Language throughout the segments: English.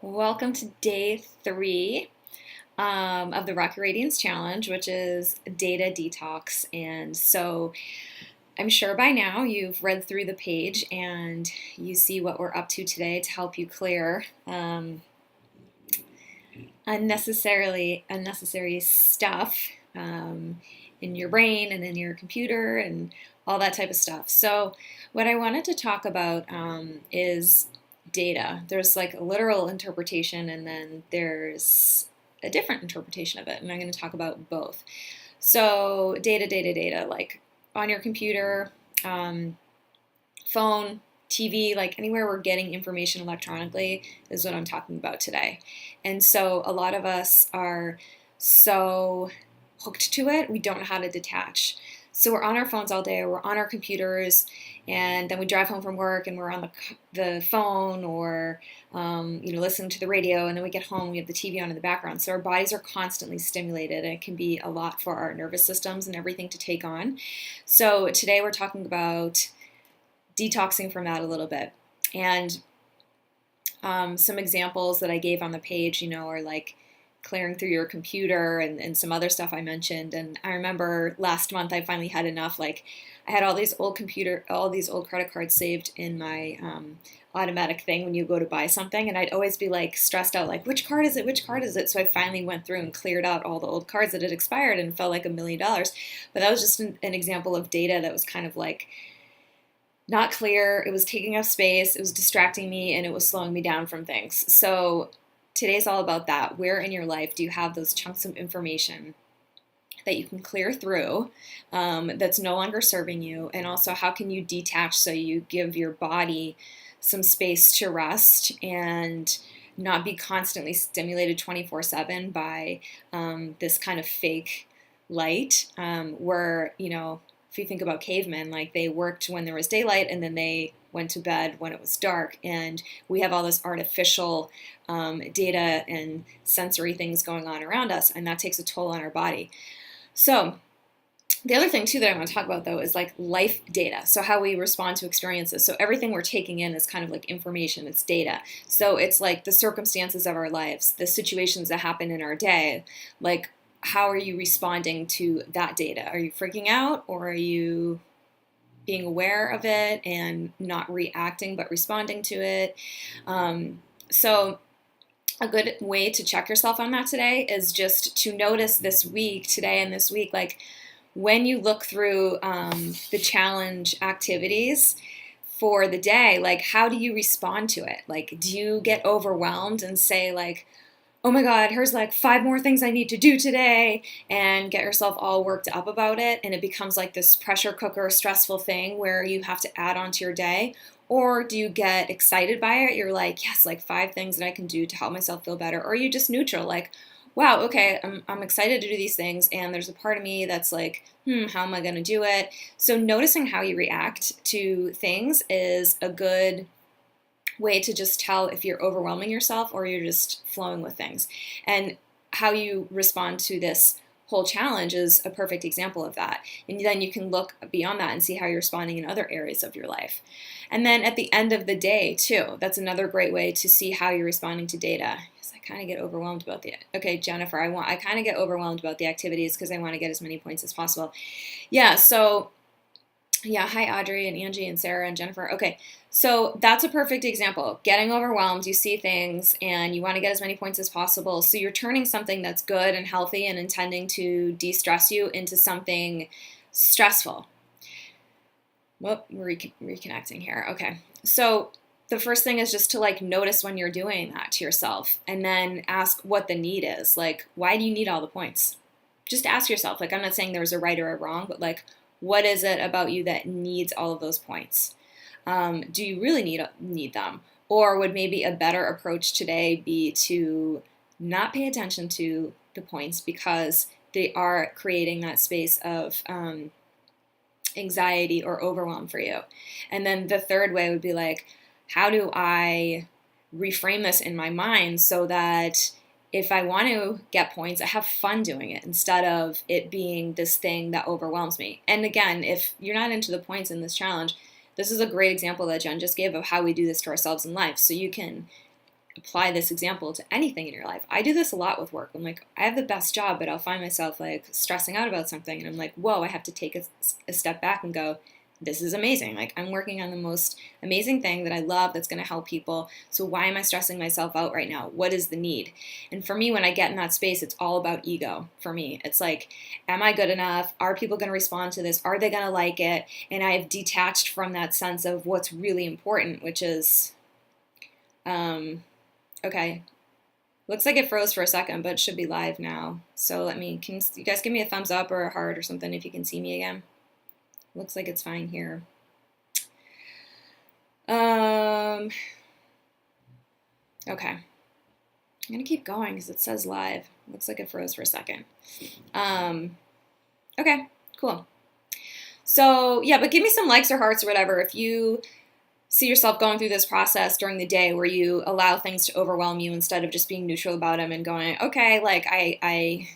Welcome to day 3 of the Rocky Radiance Challenge, which is data detox. And so I'm sure by now you've read through the page and you see what we're up to today to help you clear unnecessary stuff in your brain and in your computer and all that type of stuff. So what I wanted to talk about is data. There's like a literal interpretation and then there's a different interpretation of it, and I'm going to talk about both. So data, like on your computer, phone, TV, like anywhere we're getting information electronically is what I'm talking about today. And so a lot of us are so hooked to it, we don't know how to detach. So we're on our phones all day, or we're on our computers, and then we drive home from work and we're on the phone or listening to the radio, and then we get home, we have the TV on in the background. So our bodies are constantly stimulated, and it can be a lot for our nervous systems and everything to take on. So today we're talking about detoxing from that a little bit. And some examples that I gave on the page, are like clearing through your computer and some other stuff I mentioned. And I remember last month I finally had enough. Like I had all these old credit cards saved in my automatic thing when you go to buy something, and I'd always be like stressed out, like which card is it? So I finally went through and cleared out all the old cards that had expired, and it felt like $1 million. But that was just an example of data that was kind of like not clear. It was taking up space, it was distracting me, and it was slowing me down from things. So today's all about that. Where in your life do you have those chunks of information that you can clear through that's no longer serving you? And also, how can you detach so you give your body some space to rest and not be constantly stimulated 24/7 by this kind of fake light where, if you think about cavemen, like they worked when there was daylight and then they went to bed when it was dark. And we have all this artificial data and sensory things going on around us, and that takes a toll on our body. So the other thing too that I want to talk about though is like life data. So how we respond to experiences. So everything we're taking in is kind of like information, it's data. So it's like the circumstances of our lives, the situations that happen in our day, like how are you responding to that data? Are you freaking out, or are you being aware of it and not reacting but responding to it? So a good way to check yourself on that today is just to notice today and this week, like when you look through the challenge activities for the day, like how do you respond to it? Like, do you get overwhelmed and say like, oh my God, here's like 5 more things I need to do today, and get yourself all worked up about it, and it becomes like this pressure cooker, stressful thing where you have to add on to your day? Or do you get excited by it? You're like, yes, like 5 things that I can do to help myself feel better. Or are you just neutral, like, wow, okay, I'm excited to do these things, and there's a part of me that's like, how am I going to do it? So noticing how you react to things is a good way to just tell if you're overwhelming yourself or you're just flowing with things. And how you respond to this whole challenge is a perfect example of that. And then you can look beyond that and see how you're responding in other areas of your life. And then at the end of the day too, that's another great way to see how you're responding to data. Because I kind of get overwhelmed about Jennifer, I kind of get overwhelmed about the activities because I want to get as many points as possible. Hi Audrey and Angie and Sarah and Jennifer. Okay, so that's a perfect example. Getting overwhelmed, you see things and you want to get as many points as possible. So you're turning something that's good and healthy and intending to de-stress you into something stressful. Whoop, we're reconnecting here. Okay, so the first thing is just to like notice when you're doing that to yourself, and then ask what the need is. Like, why do you need all the points? Just ask yourself. Like, I'm not saying there's a right or a wrong, but like, what is it about you that needs all of those points? Do you really need them? Or would maybe a better approach today be to not pay attention to the points because they are creating that space of anxiety or overwhelm for you? And then the third way would be like, how do I reframe this in my mind so that if I want to get points, I have fun doing it instead of it being this thing that overwhelms me? And again, if you're not into the points in this challenge, this is a great example that Jen just gave of how we do this to ourselves in life. So you can apply this example to anything in your life. I do this a lot with work. I'm like, I have the best job, but I'll find myself like stressing out about something. And I'm like, whoa, I have to take a step back and go, this is amazing. Like, I'm working on the most amazing thing that I love that's going to help people. So why am I stressing myself out right now? What is the need? And for me, when I get in that space, it's all about ego for me. It's like, am I good enough? Are people going to respond to this? Are they going to like it? And I've detached from that sense of what's really important, which is, okay. Looks like it froze for a second, but it should be live now. So can you guys give me a thumbs up or a heart or something if you can see me again? Looks like it's fine here. Okay. I'm gonna keep going because it says live. Looks like it froze for a second. Okay, cool. So yeah, but give me some likes or hearts or whatever if you see yourself going through this process during the day where you allow things to overwhelm you instead of just being neutral about them and going, okay, like I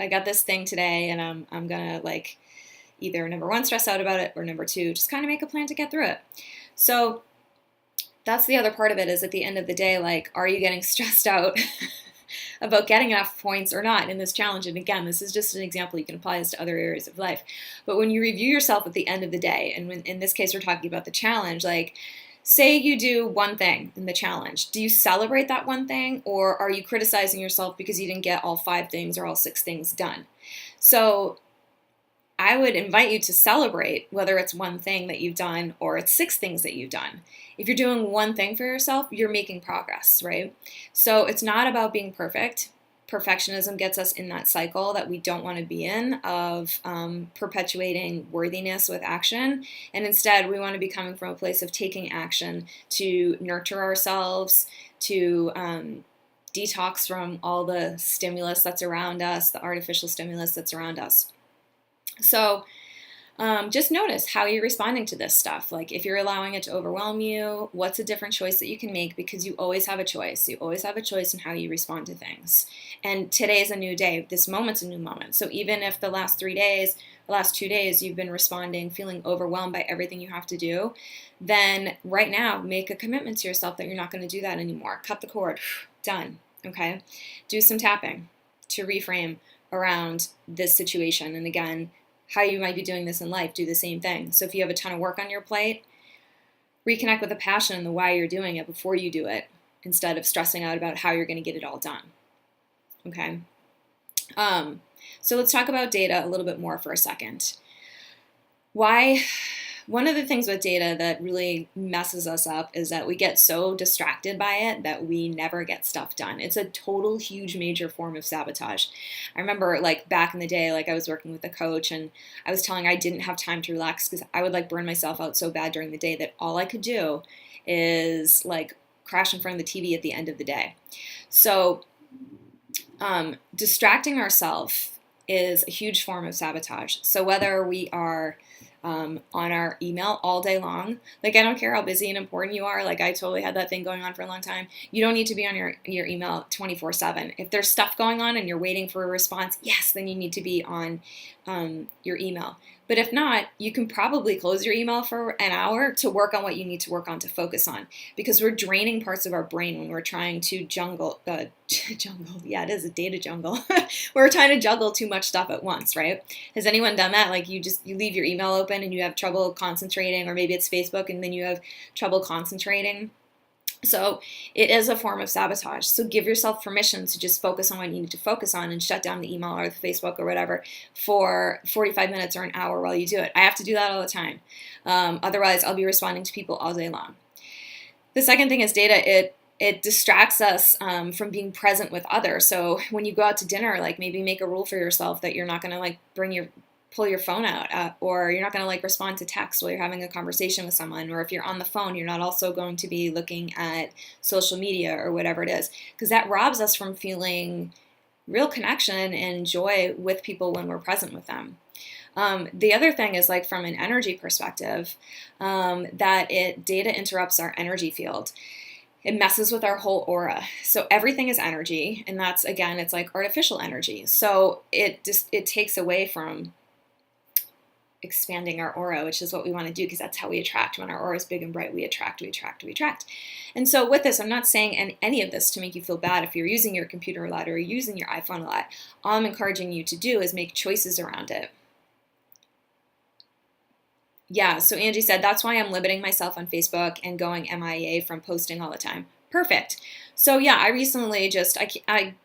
got this thing today and I'm gonna like either number one, stress out about it, or number two, just kind of make a plan to get through it. So that's the other part of it, is at the end of the day, like, are you getting stressed out about getting enough points or not in this challenge? And again, this is just an example. You can apply this to other areas of life. But when you review yourself at the end of the day, and when, in this case, we're talking about the challenge, like, say you do one thing in the challenge. Do you celebrate that one thing, or are you criticizing yourself because you didn't get all 5 things or all 6 things done? So I would invite you to celebrate whether it's one thing that you've done or it's 6 things that you've done. If you're doing one thing for yourself, you're making progress, right? So it's not about being perfect. Perfectionism gets us in that cycle that we don't want to be in of perpetuating worthiness with action. And instead, we want to be coming from a place of taking action to nurture ourselves, to detox from all the stimulus that's around us, the artificial stimulus that's around us. So just notice how you're responding to this stuff. Like, if you're allowing it to overwhelm you, what's a different choice that you can make? Because you always have a choice. You always have a choice in how you respond to things. And today's a new day. This moment's a new moment. So even if the last 2 days, you've been responding, feeling overwhelmed by everything you have to do, then right now, make a commitment to yourself that you're not going to do that anymore. Cut the cord. Done. Okay? Do some tapping to reframe around this situation. And again, how you might be doing this in life, do the same thing. So if you have a ton of work on your plate, reconnect with the passion and the why you're doing it before you do it, instead of stressing out about how you're going to get it all done. Okay? So let's talk about data a little bit more for a second. One of the things with data that really messes us up is that we get so distracted by it that we never get stuff done. It's a total, huge, major form of sabotage. I remember, like, back in the day, like, I was working with a coach and I was telling her I didn't have time to relax because I would, like, burn myself out so bad during the day that all I could do is, like, crash in front of the TV at the end of the day. So distracting ourselves is a huge form of sabotage. So whether we are on our email all day long. Like, I don't care how busy and important you are. Like, I totally had that thing going on for a long time. You don't need to be on your email 24/7. If there's stuff going on and you're waiting for a response, yes, then you need to be on your email. But if not, you can probably close your email for an hour to work on what you need to work on, to focus on, because we're draining parts of our brain when we're trying to jungle. Yeah, it is a data jungle. We're trying to juggle too much stuff at once, right? Has anyone done that? Like, you leave your email open and you have trouble concentrating, or maybe it's Facebook and then you have trouble concentrating. So it is a form of sabotage. So give yourself permission to just focus on what you need to focus on and shut down the email or the Facebook or whatever for 45 minutes or an hour while you do it. I have to do that all the time. Otherwise, I'll be responding to people all day long. The second thing is data. It distracts us from being present with others. So when you go out to dinner, like, maybe make a rule for yourself that you're not going to, like, pull your phone out, or you're not going to, like, respond to text while you're having a conversation with someone, or if you're on the phone, you're not also going to be looking at social media or whatever it is, because that robs us from feeling real connection and joy with people when we're present with them. The other thing is, like, from an energy perspective, that data interrupts our energy field. It messes with our whole aura. So everything is energy, and that's, again, it's like artificial energy. So it takes away from expanding our aura, which is what we want to do, because that's how we attract. When our aura is big and bright, we attract, we attract, we attract. And so with this, I'm not saying any of this to make you feel bad if you're using your computer a lot or using your iPhone a lot. All I'm encouraging you to do is make choices around it. Yeah, so Angie said, that's why I'm limiting myself on Facebook and going MIA from posting all the time. Perfect. So yeah, I recently I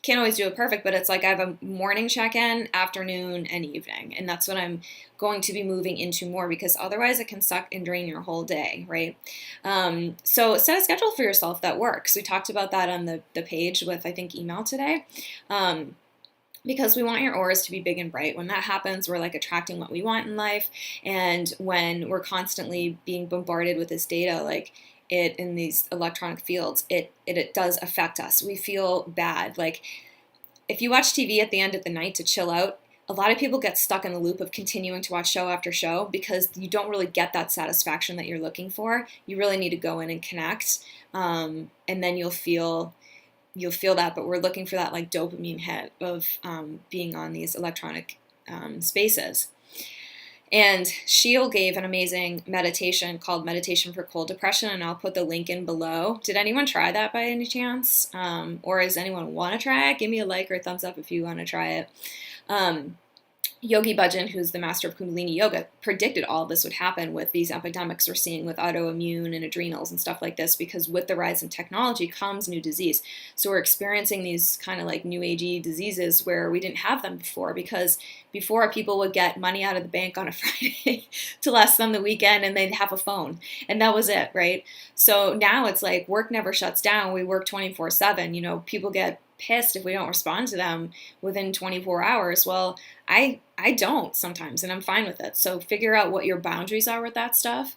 can't always do it perfect, but it's like I have a morning check-in, afternoon, and evening. And that's what I'm going to be moving into more, because otherwise it can suck and drain your whole day, right? So set a schedule for yourself that works. We talked about that on the page with, I think, email today. Because we want your auras to be big and bright. When that happens, we're like attracting what we want in life. And when we're constantly being bombarded with this data, like it in these electronic fields, it does affect us. We feel bad. Like if you watch TV at the end of the night to chill out, a lot of people get stuck in the loop of continuing to watch show after show because you don't really get that satisfaction that you're looking for. You really need to go in and connect, and then you'll feel that, but we're looking for that like dopamine hit of being on these electronic spaces. And Sheil gave an amazing meditation called Meditation for Cold Depression, and I'll put the link in below. Did anyone try that by any chance? Or does anyone want to try it? Give me a like or a thumbs up if you want to try it. Yogi Bhajan, who's the master of Kundalini Yoga, predicted all this would happen with these epidemics we're seeing with autoimmune and adrenals and stuff like this, because with the rise in technology comes new disease. So we're experiencing these kind of like new agey diseases where we didn't have them before, because before people would get money out of the bank on a Friday to last them the weekend, and they'd have a phone, and that was it, right? So now it's like work never shuts down. We work 24/7. You know, people get pissed if we don't respond to them within 24 hours. Well, I don't sometimes, and I'm fine with it. So figure out what your boundaries are with that stuff,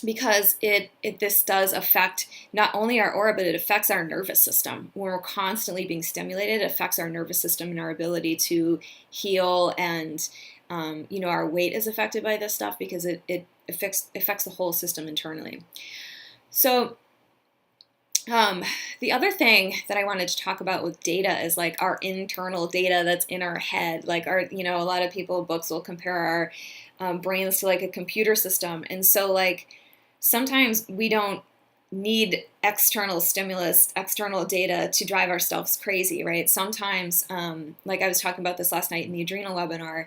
because this does affect not only our aura, but it affects our nervous system. When we're constantly being stimulated, it affects our nervous system and our ability to heal, and our weight is affected by this stuff because it affects the whole system internally. So the other thing that I wanted to talk about with data is like our internal data that's in our head. Like a lot of people, books will compare our brains to like a computer system. And so like sometimes we don't need external stimulus, external data to drive ourselves crazy, right? Sometimes, like I was talking about this last night in the adrenal webinar,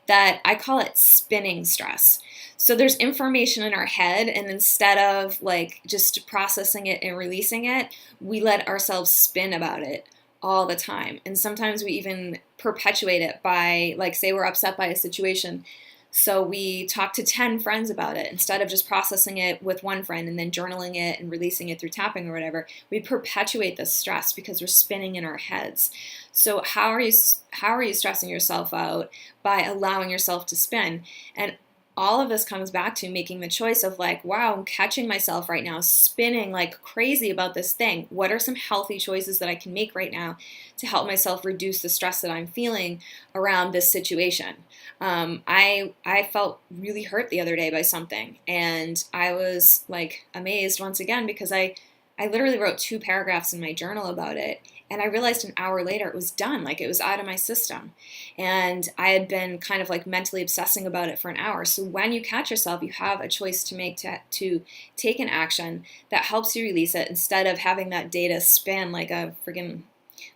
that I call it spinning stress. So there's information in our head, and instead of like just processing it and releasing it, we let ourselves spin about it all the time. And sometimes we even perpetuate it by, like, say we're upset by a situation, so we talk to 10 friends about it instead of just processing it with one friend and then journaling it and releasing it through tapping or whatever. We perpetuate this stress because we're spinning in our heads. So how are you stressing yourself out? By allowing yourself to spin. And all of this comes back to making the choice of like, wow, I'm catching myself right now spinning like crazy about this thing. What are some healthy choices that I can make right now to help myself reduce the stress that I'm feeling around this situation? I felt really hurt the other day by something, and I was like amazed once again because I literally wrote 2 paragraphs in my journal about it, and I realized an hour later it was done, like it was out of my system. And I had been kind of like mentally obsessing about it for an hour. So when you catch yourself, you have a choice to make to take an action that helps you release it instead of having that data spin like a friggin'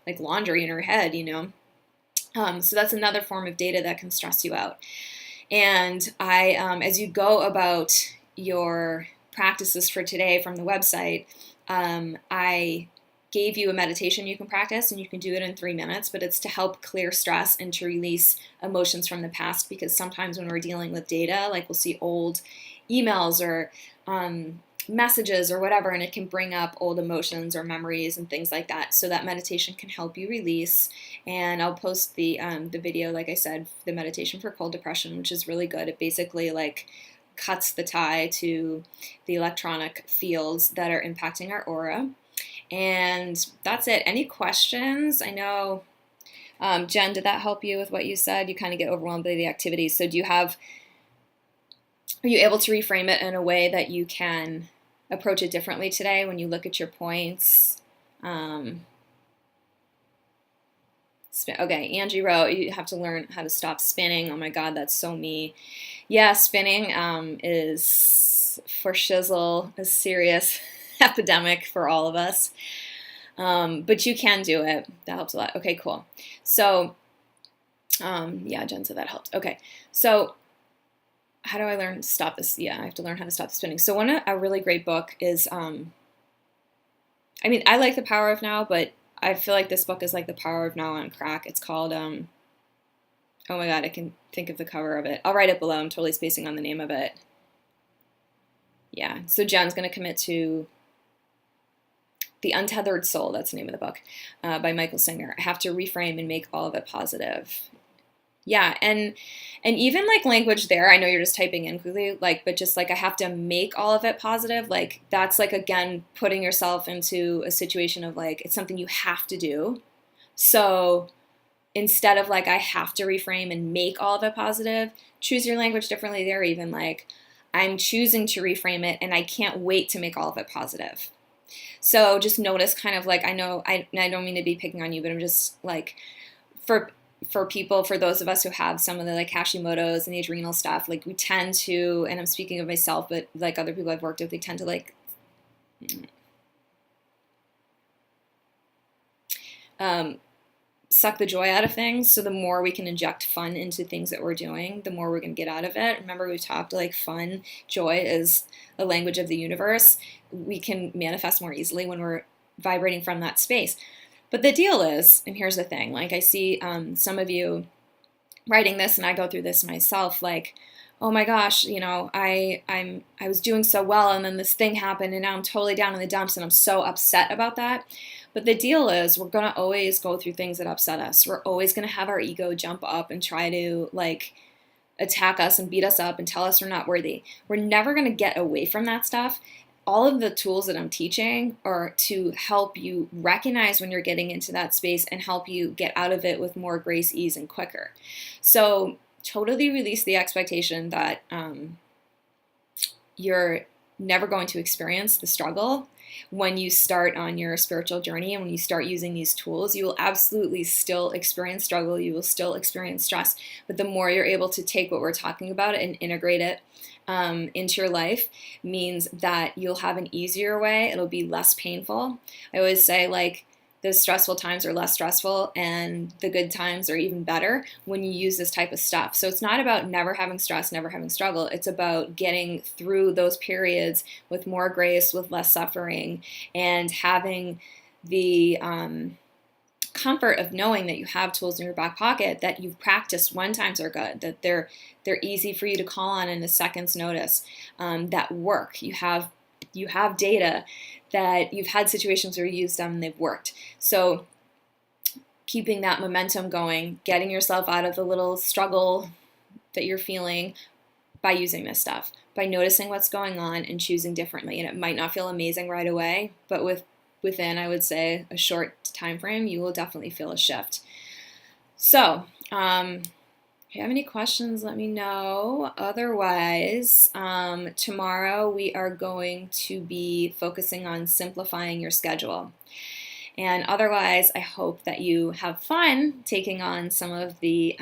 like laundry in your head, So that's another form of data that can stress you out. And as you go about your practices for today from the website, I gave you a meditation you can practice, and you can do it in 3 minutes, but it's to help clear stress and to release emotions from the past, because sometimes when we're dealing with data, like we'll see old emails or messages or whatever, and it can bring up old emotions or memories and things like that. So that meditation can help you release. And I'll post the video, like I said, the meditation for cold depression, which is really good. It basically like cuts the tie to the electronic fields that are impacting our aura. And that's it. Any questions? I know, Jen, did that help you with what you said? You kind of get overwhelmed by the activities. So are you able to reframe it in a way that you can approach it differently today when you look at your points? Okay, Angie wrote, you have to learn how to stop spinning. Oh my God, that's so me. Yeah, spinning is for shizzle a serious epidemic for all of us. But you can do it. That helps a lot. Okay, cool. So, yeah, Jen said that helped. Okay, so how do I learn to stop this? Yeah, I have to learn how to stop the spinning. So a really great book is, I mean, I like The Power of Now, but I feel like this book is like The Power of Now on crack. It's called, oh my God, I can think of the cover of it. I'll write it below. I'm totally spacing on the name of it. Yeah, so Jen's going to commit to The Untethered Soul. That's the name of the book, by Michael Singer. I have to reframe and make all of it positive. Yeah, and even like language there, I know you're just typing in quickly, like, but just like I have to make all of it positive, like that's like again putting yourself into a situation of like it's something you have to do. So instead of like I have to reframe and make all of it positive, choose your language differently there, even like I'm choosing to reframe it and I can't wait to make all of it positive. So just notice kind of like I know I don't mean to be picking on you, but I'm just like for people, for those of us who have some of the like Hashimoto's and the adrenal stuff, like we tend to, and I'm speaking of myself, but like other people I've worked with, they tend to like suck the joy out of things. So the more we can inject fun into things that we're doing, the more we're going to get out of it. Remember we talked like fun, joy is a language of the universe. We can manifest more easily when we're vibrating from that space. But the deal is, and here's the thing, like I see some of you writing this, and I go through this myself, like, oh my gosh, you know, I was doing so well, and then this thing happened, and now I'm totally down in the dumps, and I'm so upset about that. But the deal is, we're gonna always go through things that upset us. We're always gonna have our ego jump up and try to like attack us and beat us up and tell us we're not worthy. We're never gonna get away from that stuff. All of the tools that I'm teaching are to help you recognize when you're getting into that space and help you get out of it with more grace, ease, and quicker. So totally release the expectation that you're never going to experience the struggle. When you start on your spiritual journey and when you start using these tools, you will absolutely still experience struggle. You will still experience stress. But the more you're able to take what we're talking about and integrate it into your life means that you'll have an easier way. It'll be less painful. I always say like the stressful times are less stressful and the good times are even better when you use this type of stuff. So it's not about never having stress, never having struggle. It's about getting through those periods with more grace, with less suffering, and having the comfort of knowing that you have tools in your back pocket that you've practiced one times are good, that they're easy for you to call on in a second's notice, that work. You have data that you've had situations where you used them and they've worked. So keeping that momentum going, getting yourself out of the little struggle that you're feeling by using this stuff, by noticing what's going on and choosing differently. And it might not feel amazing right away, but within, I would say, a short time frame, you will definitely feel a shift. So, if you have any questions, let me know. Otherwise, tomorrow we are going to be focusing on simplifying your schedule. And otherwise, I hope that you have fun taking on some of the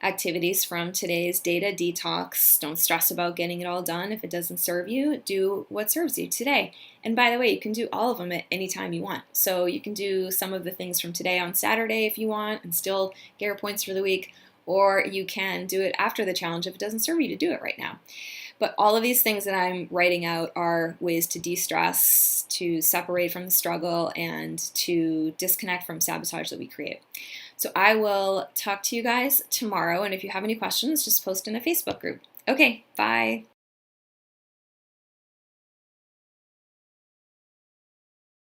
activities from today's data detox. Don't stress about getting it all done. If it doesn't serve you, do what serves you today. And by the way, you can do all of them at any time you want. So you can do some of the things from today on Saturday if you want and still get your points for the week. Or you can do it after the challenge if it doesn't serve you to do it right now. But all of these things that I'm writing out are ways to de-stress, to separate from the struggle, and to disconnect from sabotage that we create. So I will talk to you guys tomorrow, and if you have any questions, just post in a Facebook group. Okay, bye.